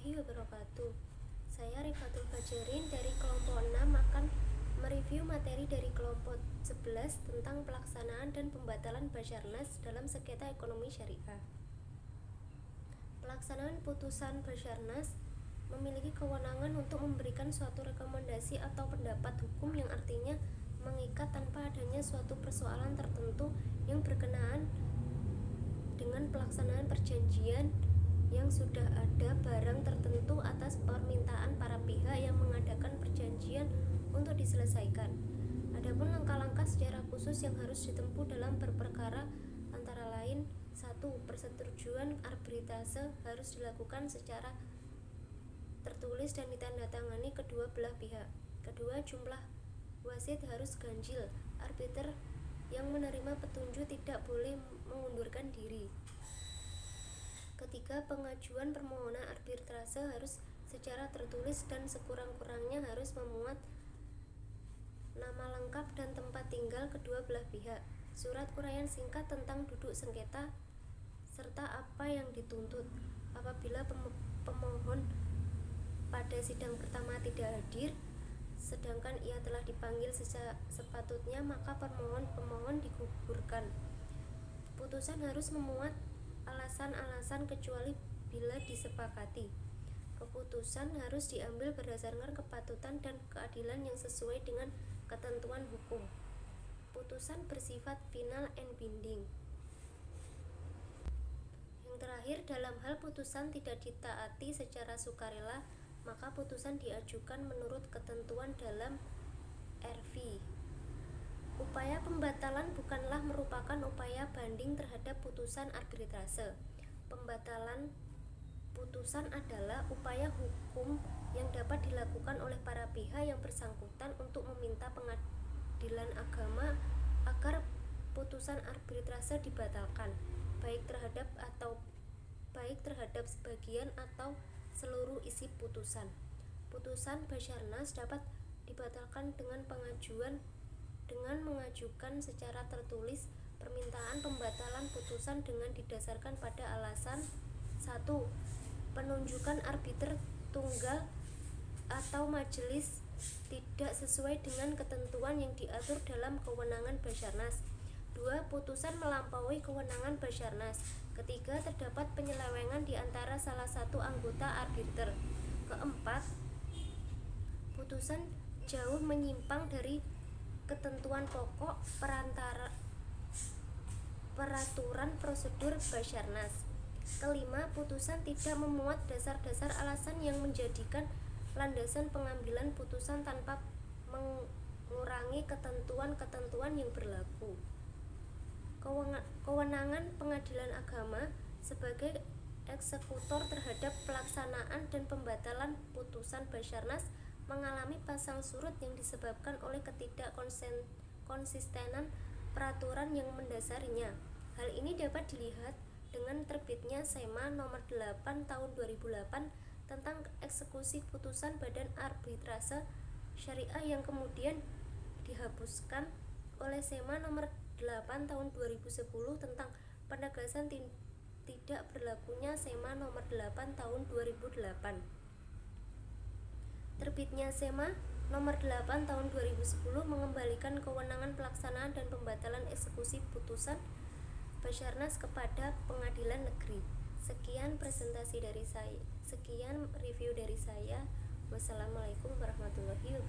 warahmatullahi wabarakatuh. Saya Rifatul Fajarin dari kelompok 6 akan mereview materi dari kelompok 11 tentang pelaksanaan dan pembatalan Basarnas dalam sengketa ekonomi syariah. Pelaksanaan putusan Basarnas memiliki kewenangan untuk memberikan suatu rekomendasi atau pendapat hukum yang artinya mengikat tanpa adanya suatu persoalan tertentu yang berkenaan dengan pelaksanaan perjanjian yang sudah ada barang tertentu atas permintaan para pihak yang mengadakan perjanjian untuk diselesaikan. Adapun langkah-langkah secara khusus yang harus ditempuh dalam berperkara antara lain: 1. Persetujuan arbitrase harus dilakukan secara tertulis dan ditandatangani kedua belah pihak. Kedua, jumlah wasit harus ganjil. Arbiter yang menerima petunjuk tidak boleh mengundurkan diri. Ketiga, pengajuan permohonan arbitrase harus secara tertulis dan sekurang-kurangnya harus memuat nama lengkap dan tempat tinggal kedua belah pihak, surat uraian singkat tentang duduk sengketa, serta apa yang dituntut. Apabila pemohon pada sidang pertama tidak hadir, sedangkan ia telah dipanggil sepatutnya, maka pemohon digugurkan. Putusan harus memuat alasan-alasan kecuali bila disepakati. Keputusan harus diambil berdasarkan kepatutan dan keadilan yang sesuai dengan ketentuan hukum. Putusan bersifat final and binding. Yang terakhir, dalam hal putusan tidak ditaati secara sukarela, maka putusan diajukan menurut ketentuan dalam RV. Upaya pembatalan bukanlah merupakan upaya banding terhadap putusan arbitrase. Pembatalan putusan adalah upaya hukum yang dapat dilakukan oleh para pihak yang bersangkutan untuk meminta pengadilan agama agar putusan arbitrase dibatalkan, baik terhadap sebagian atau seluruh isi putusan. Putusan Basarnas dapat dibatalkan dengan mengajukan secara tertulis permintaan pembatalan putusan dengan didasarkan pada alasan: 1. Penunjukan arbiter tunggal atau majelis tidak sesuai dengan ketentuan yang diatur dalam kewenangan Basarnas. 2. Putusan melampaui kewenangan Basarnas. Ketiga, terdapat penyelewengan di antara salah satu anggota arbiter. Keempat, putusan jauh menyimpang dari ketentuan pokok peraturan prosedur Basarnas. Kelima, putusan tidak memuat dasar-dasar alasan yang menjadikan landasan pengambilan putusan tanpa mengurangi ketentuan-ketentuan yang berlaku. Kewenangan pengadilan agama sebagai eksekutor terhadap pelaksanaan dan pembatalan putusan Basarnas mengalami pasang surut yang disebabkan oleh ketidakkonsistenan peraturan yang mendasarinya. Hal ini dapat dilihat dengan terbitnya SEMA nomor 8 tahun 2008 tentang eksekusi putusan Badan Arbitrase Syariah yang kemudian dihapuskan oleh SEMA nomor 8 tahun 2010 tentang penegasan tidak berlakunya SEMA nomor 8 tahun 2008. Terbitnya SEMA nomor 8 tahun 2010 mengembalikan kewenangan pelaksanaan dan pembatalan eksekusi putusan Basarnas kepada pengadilan negeri. Sekian review dari saya. Wassalamualaikum warahmatullahi wabarakatuh.